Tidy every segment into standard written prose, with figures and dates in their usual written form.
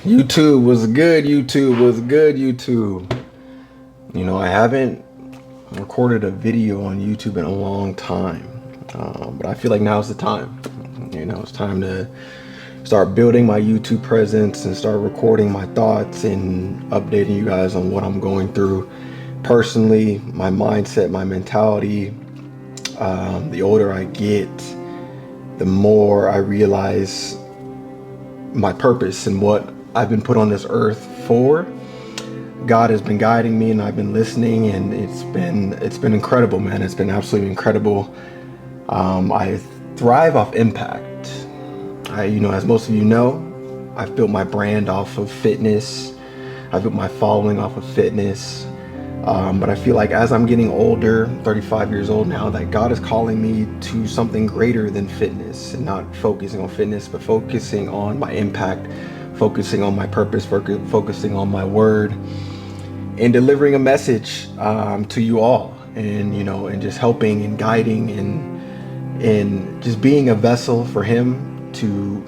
YouTube was good. YouTube was good. YouTube. I haven't recorded a video on YouTube in a long time, but I feel like now's the time. It's time to start building my YouTube presence and start recording my thoughts and updating you guys on what I'm going through personally, my mindset, my mentality. The older I get, the more I realize my purpose and what I've been put on this earth for. God has been guiding me and I've been listening, and it's been incredible, man. It's been absolutely incredible. I thrive off impact. As most of you know, I've built my brand off of fitness. I've built my following off of fitness. But I feel like as I'm getting older, 35 years old now, that God is calling me to something greater than fitness, and not focusing on fitness, but focusing on my impact, focusing on my purpose, focusing on my word, and delivering a message to you all, and just helping and guiding and just being a vessel for Him to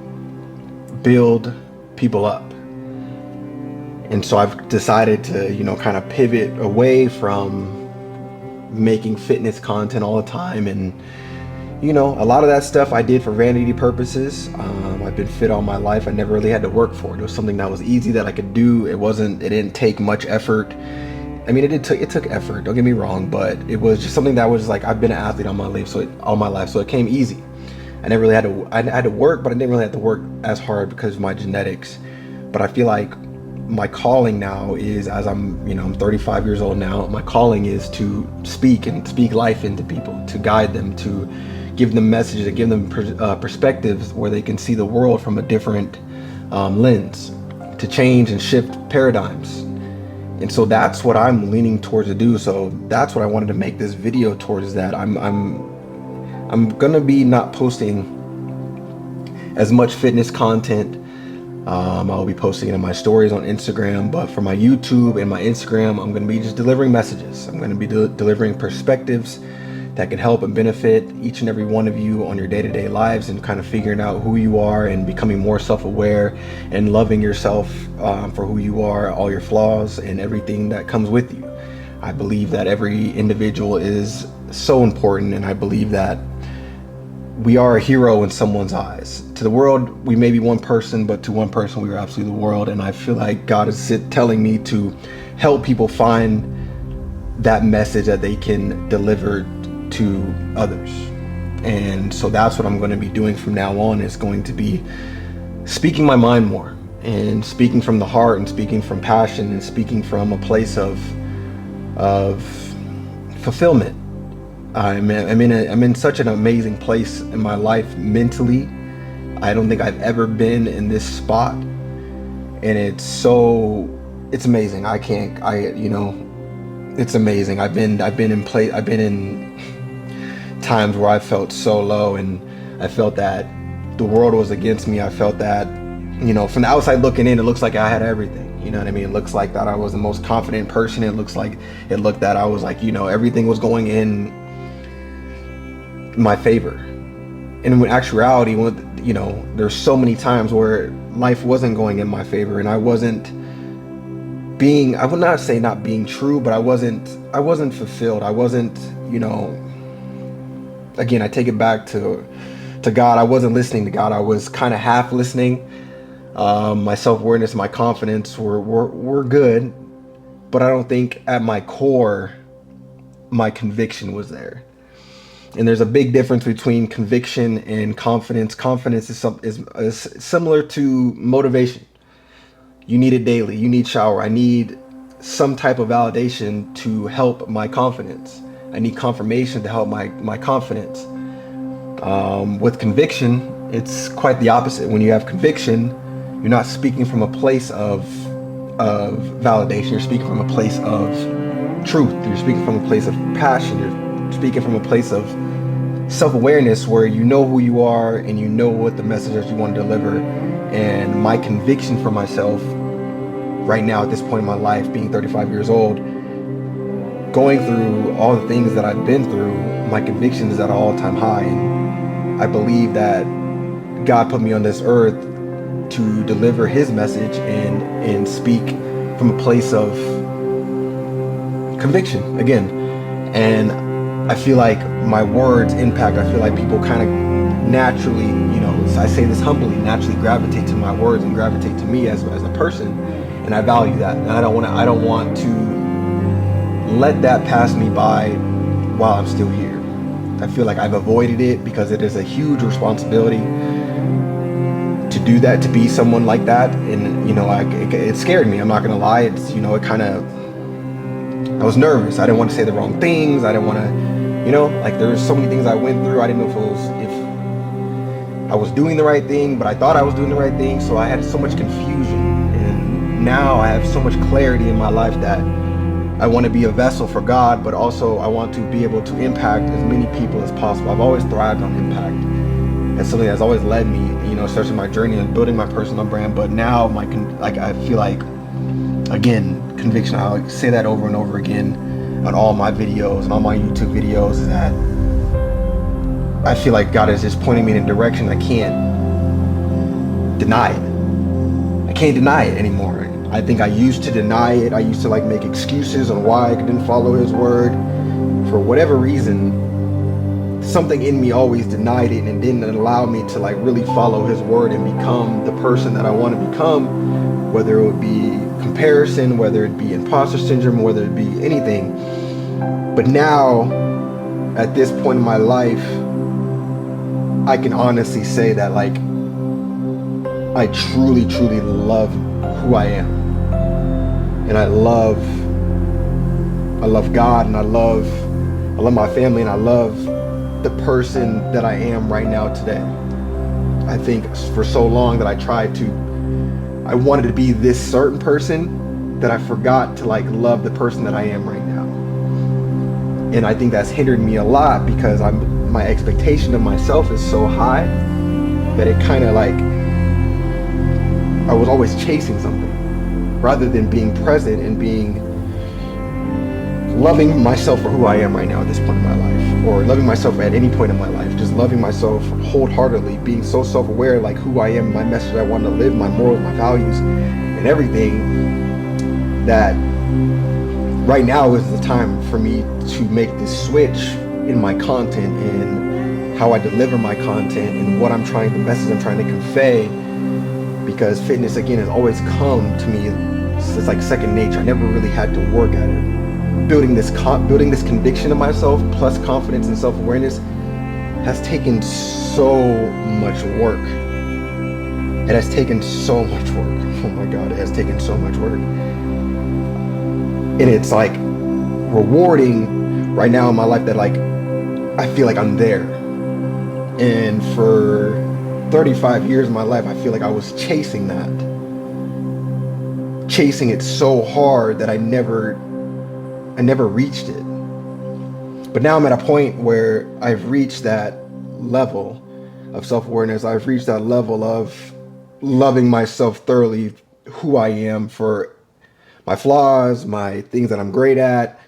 build people up. And so I've decided to, kind of pivot away from making fitness content all the time. And, a lot of that stuff I did for vanity purposes. I've been fit all my life. I never really had to work for it. It was something that was easy that I could do. It didn't take much effort. I mean, it took effort, don't get me wrong, but it was just something that was like, I've been an athlete all my life, so it came easy. I never really I had to work, but I didn't really have to work as hard because of my genetics. But I feel like my calling now is, as I'm 35 years old now, my calling is to speak life into people, to guide them, to give them messages, to give them perspectives where they can see the world from a different lens, to change and shift paradigms. And so that's what I'm leaning towards to do. So that's what I wanted to make this video towards. That I'm gonna be not posting as much fitness content. I'll be posting it in my stories on Instagram, but for my YouTube and my Instagram, I'm going to be just delivering messages. I'm going to be delivering perspectives that can help and benefit each and every one of you on your day-to-day lives, and kind of figuring out who you are and becoming more self-aware and loving yourself for who you are, all your flaws and everything that comes with you. I believe that every individual is so important, and I believe that we are a hero in someone's eyes. To the world, we may be one person, but to one person, we are absolutely the world. And I feel like God is telling me to help people find that message that they can deliver to others. And so that's what I'm going to be doing from now on, is going to be speaking my mind more, and speaking from the heart, and speaking from passion, and speaking from a place of fulfillment. I'm in such an amazing place in my life mentally. I don't think I've ever been in this spot, and it's amazing. It's amazing. I've been in times where I felt so low, and I felt that the world was against me. I felt that, from the outside looking in, it looks like I had everything. You know what I mean? It looks like that I was the most confident person. It looked that I was like, everything was going in my favor. And in actuality, there's so many times where life wasn't going in my favor, and I would not say not being true, but I wasn't fulfilled. I wasn't, again, I take it back to God. I wasn't listening to God. I was kind of half listening. My self-awareness, my confidence were good, but I don't think at my core, my conviction was there. And there's a big difference between conviction and confidence. Confidence is similar to motivation. You need it daily. You need shower. I need some type of validation to help my confidence. I need confirmation to help my confidence. With conviction, it's quite the opposite. When you have conviction, you're not speaking from a place of validation. You're speaking from a place of truth. You're speaking from a place of passion. You're speaking from a place of self-awareness, where you know who you are and you know what the messages you want to deliver. And my conviction for myself right now, at this point in my life, being 35 years old, going through all the things that I've been through, my conviction is at an all-time high. And I believe that God put me on this earth to deliver his message and speak from a place of conviction again. And I feel like my words impact. I feel like people kind of naturally, I say this humbly, naturally gravitate to my words and gravitate to me as a person, and I value that. And I don't want to let that pass me by while I'm still here. I feel like I've avoided it because it is a huge responsibility to do that, to be someone like that. And it scared me. I'm not gonna lie. It's I was nervous. I didn't want to say the wrong things. I didn't want to, there was so many things I went through. I didn't know if I was doing the right thing, but I thought I was doing the right thing. So I had so much confusion, and now I have so much clarity in my life that I want to be a vessel for God, but also I want to be able to impact as many people as possible. I've always thrived on impact. It's something that's always led me, especially my journey and building my personal brand. But now I feel like, again, conviction, I'll say that over and over again on all my videos and all my YouTube videos, is that I feel like God is just pointing me in a direction I can't deny it. I can't deny it anymore. I think I used to deny it. I used to make excuses on why I didn't follow his word. For whatever reason, something in me always denied it and didn't allow me to really follow his word and become the person that I want to become, whether it would be comparison, whether it be imposter syndrome, whether it be anything. But now, at this point in my life, I can honestly say that I truly, truly love who I am. And I love God, and I love my family, and I love the person that I am right now today. I think for so long that I wanted to be this certain person that I forgot to love the person that I am right now. And I think that's hindered me a lot because my expectation of myself is so high that it kind of I was always chasing something rather than being present and loving myself for who I am right now at this point in my life, or loving myself at any point in my life, just loving myself wholeheartedly, being so self-aware, who I am, my message I want to live, my morals, my values, and everything, that right now is the time for me to make this switch in my content and how I deliver my content and the message I'm trying to convey, because fitness, again, has always come to me. It's like second nature. I never really had to work at it. Building this conviction of myself plus confidence and self-awareness has taken so much work. It has taken so much work. Oh my God, it has taken so much work. And it's rewarding right now in my life that I feel like I'm there. And for 35 years of my life, I feel like I was chasing it so hard that I never reached it. But now I'm at a point where I've reached that level of self-awareness. I've reached that level of loving myself thoroughly, who I am, for my flaws, my things that I'm great at,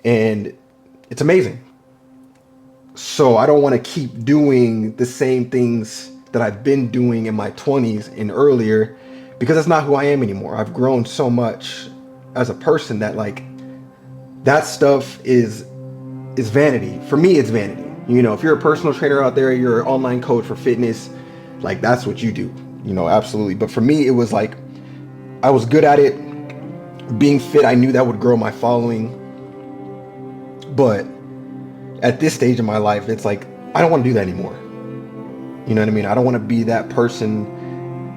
and it's amazing. So I don't want to keep doing the same things that I've been doing in my 20s and earlier, because that's not who I am anymore. I've grown so much as a person that that stuff is vanity. For me, it's vanity. If you're a personal trainer out there, you're an online coach for fitness, that's what you do, absolutely. But for me, it was I was good at it. Being fit, I knew that would grow my following. But at this stage in my life, it's I don't want to do that anymore. You know what I mean? I don't want to be that person.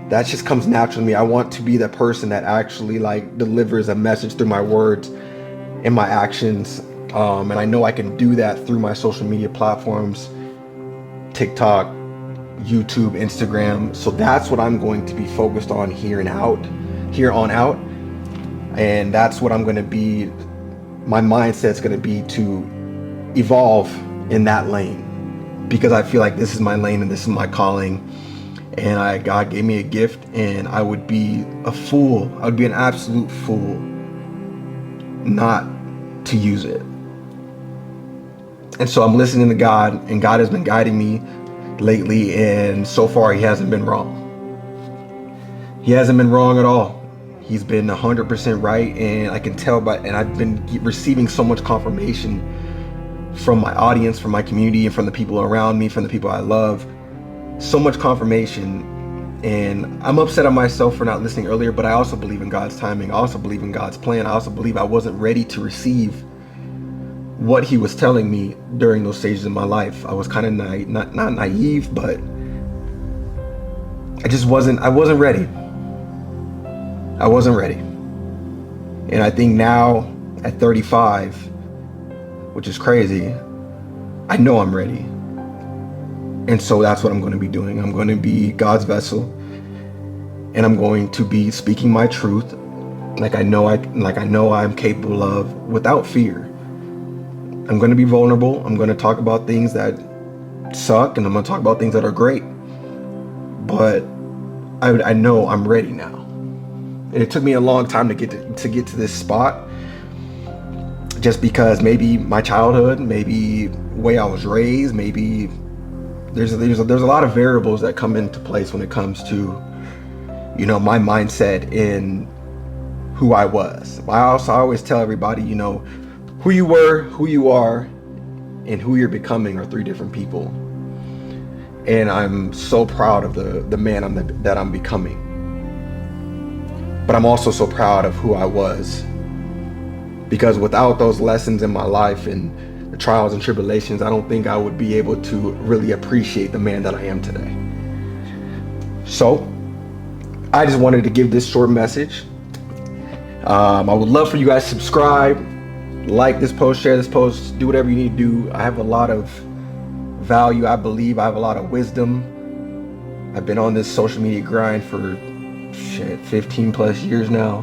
That just comes natural to me. I want to be that person that actually delivers a message through my words and my actions. And I know I can do that through my social media platforms, TikTok, YouTube, Instagram. So that's what I'm going to be focused on here on out. And that's what I'm going to be, my mindset's going to be to evolve in that lane, because I feel like this is my lane and this is my calling. And God gave me a gift, and I would be a fool. I would be an absolute fool not to use it. And so I'm listening to God, and God has been guiding me lately, and so far he hasn't been wrong. He hasn't been wrong at all. He's been 100% right, and I can tell and I've been receiving so much confirmation from my audience, from my community, and from the people around me, from the people I love. So much confirmation. And I'm upset at myself for not listening earlier, but I also believe in God's timing. I also believe in God's plan. I also believe I wasn't ready to receive what he was telling me during those stages of my life. I was kind of not naive, but I wasn't ready. I wasn't ready. And I think now at 35, which is crazy, I know I'm ready. And so that's what I'm going to be doing. I'm going to be God's vessel, and I'm going to be speaking my truth like I know I'm capable of, without fear. I'm going to be vulnerable. I'm going to talk about things that suck, and I'm going to talk about things that are great. But I know I'm ready now. And it took me a long time to get to this spot, just because maybe my childhood, maybe the way I was raised, maybe there's a lot of variables that come into place when it comes to, my mindset in who I was. I always tell everybody, who you were, who you are, and who you're becoming are three different people. And I'm so proud of the man that I'm becoming. But I'm also so proud of who I was, because without those lessons in my life and the trials and tribulations, I don't think I would be able to really appreciate the man that I am today. So I just wanted to give this short message. I would love for you guys to subscribe, like this post, share this post, do whatever you need to do. I have a lot of value. I believe I have a lot of wisdom. I've been on this social media grind for 15 plus years now.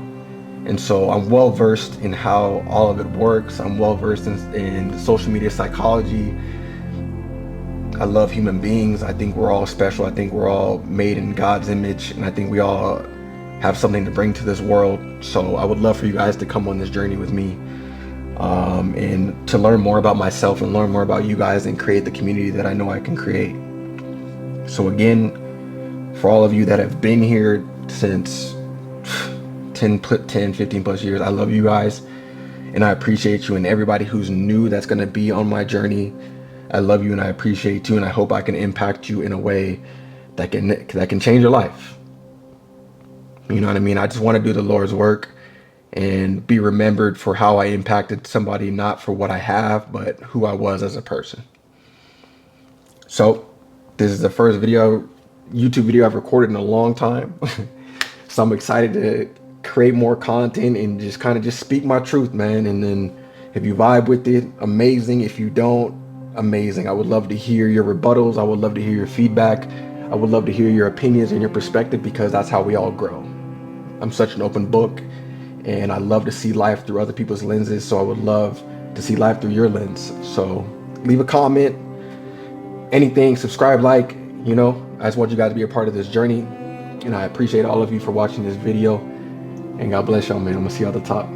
And so I'm well versed in how all of it works. I'm well versed in social media psychology. I love human beings. I think we're all special. I think we're all made in God's image. And I think we all have something to bring to this world. So I would love for you guys to come on this journey with me, and to learn more about myself and learn more about you guys and create the community that I know I can create. So again, for all of you that have been here since 10, 15 plus years, I love you guys, and I appreciate you. And everybody who's new that's going to be on my journey, I love you and I appreciate you, and I hope I can impact you in a way that can change your life. You know what I mean? I just want to do the Lord's work and be remembered for how I impacted somebody, not for what I have, but who I was as a person. So this is the first YouTube video I've recorded in a long time. So I'm excited to create more content and just speak my truth, man. And then if you vibe with it, amazing. If you don't, amazing. I would love to hear your rebuttals. I would love to hear your feedback. I would love to hear your opinions and your perspective, because that's how we all grow. I'm such an open book, and I love to see life through other people's lenses. So I would love to see life through your lens. So leave a comment, anything, subscribe, like, I just want you guys to be a part of this journey. And I appreciate all of you for watching this video. And God bless y'all, man. I'm gonna see you at the top.